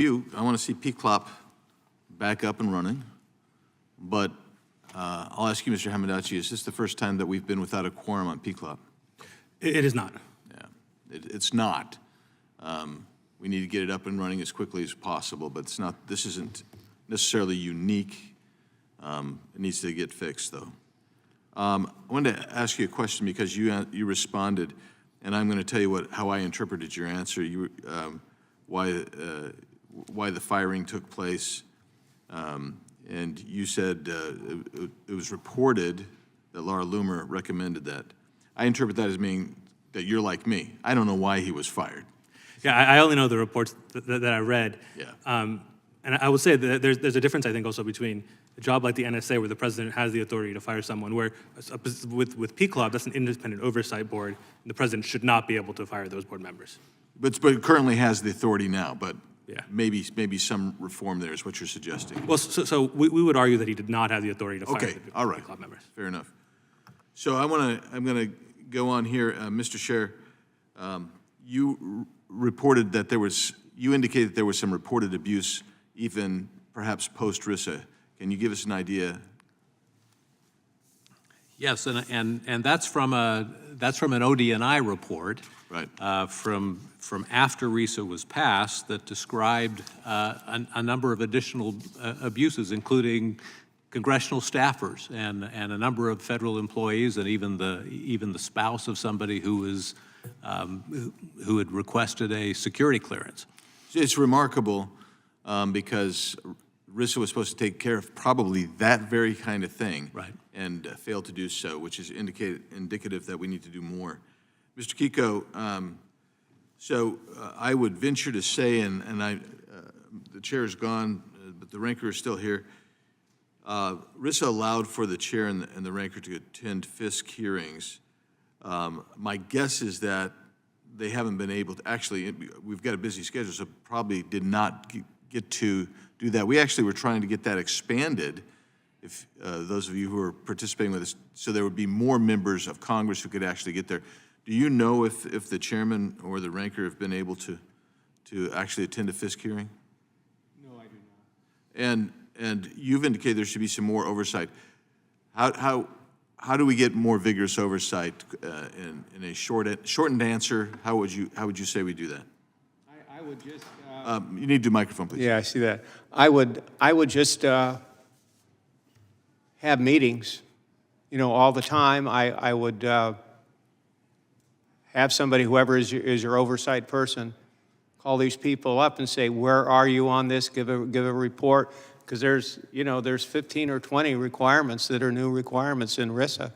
I want to see PCOP back up and running, but I'll ask you, Mr. Hamadachis, is this the first time that we've been without a quorum on PCOP? It is not. Yeah, it's not. We need to get it up and running as quickly as possible, but it's not. This isn't necessarily unique. It needs to get fixed, though. I wanted to ask you a question because you responded, and I'm going to tell you how I interpreted your answer. Why the firing took place, and you said it was reported that Laura Loomer recommended that. I interpret that as meaning that you're like me. I don't know why he was fired. Yeah, I only know the reports that I read. Yeah. And I would say that there's a difference, I think, also between a job like the NSA, where the president has the authority to fire someone, where with PCOP, that's an independent oversight board, and the president should not be able to fire those board members. But it currently has the authority now, but yeah, maybe some reform there is what you're suggesting. Well, so we would argue that he did not have the authority to fire the all right. PCOP members. Fair enough. So I'm gonna go on here, Mr. Chair. You reported that you indicated there was some reported abuse, even perhaps post-RISA. Can you give us an idea? Yes, and that's from an OD&I report, right? From after RISA was passed, that described a number of additional abuses, including congressional staffers and a number of federal employees, and even the spouse of somebody who had requested a security clearance. It's remarkable because RISA was supposed to take care of probably that very kind of thing, right, and failed to do so, which is indicative that we need to do more. Mr. Kiko, I would venture to say, and the chair is gone, but the ranker is still here. RISA allowed for the chair and the ranker to attend FISC hearings. My guess is that they haven't been able to, actually, we've got a busy schedule, so probably did not get to do that. We actually were trying to get that expanded, if those of you who are participating with us, so there would be more members of Congress who could actually get there. Do you know if the chairman or the ranker have been able to actually attend a FISC hearing? No, I do not. And you've indicated there should be some more oversight. How do we get more vigorous oversight in a shortened answer? How would you say we do that? I would just. You need to do microphone, please. Yeah, I see that. I would just have meetings, all the time. I would have somebody, whoever is your oversight person, call these people up and say, where are you on this? Give a report, because there's 15 or 20 requirements that are new requirements in RISA,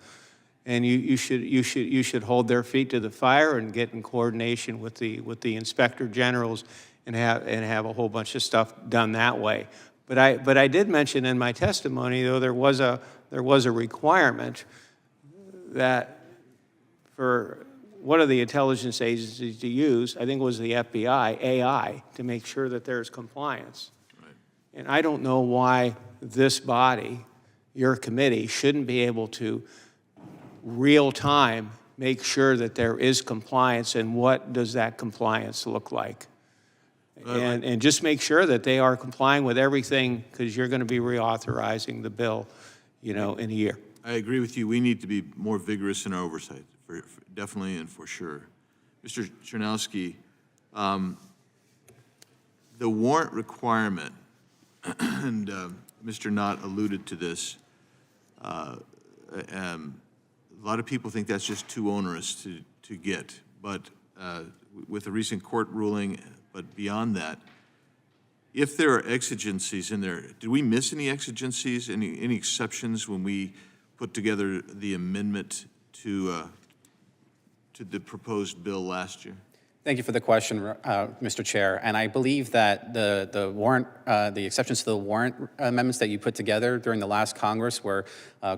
and you should hold their feet to the fire and get in coordination with the inspector generals and have a whole bunch of stuff done that way. But I did mention in my testimony, though, there was a requirement that for one of the intelligence agencies to use, I think it was the FBI, AI, to make sure that there's compliance. Right. And I don't know why this body, your committee, shouldn't be able to real time make sure that there is compliance, and what does that compliance look like? And just make sure that they are complying with everything, because you're going to be reauthorizing the bill, in a year. I agree with you. We need to be more vigorous in our oversight, definitely and for sure. Mr. Chernowski, the warrant requirement, and Mr. Knott alluded to this, a lot of people think that's just too onerous to get, but with a recent court ruling, but beyond that, if there are exigencies in there, did we miss any exigencies, any exceptions when we put together the amendment to the proposed bill last year? Thank you for the question, Mr. Chair. And I believe that the warrant, the exceptions to the warrant amendments that you put together during the last Congress were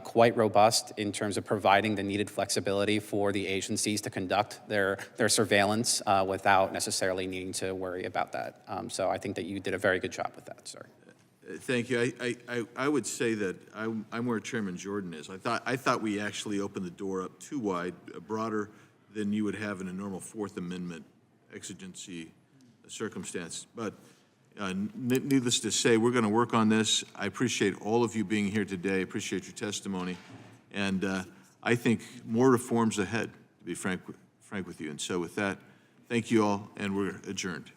quite robust in terms of providing the needed flexibility for the agencies to conduct their surveillance without necessarily needing to worry about that. So I think that you did a very good job with that, sir. Thank you. I would say that I'm where Chairman Jordan is. I thought we actually opened the door up too wide, broader than you would have in a normal Fourth Amendment exigency circumstance. But Needless to say, we're going to work on this. I appreciate all of you being here today. I appreciate your testimony. And I think more reforms ahead, to be frank with you. And so with that, thank you all, and we're adjourned.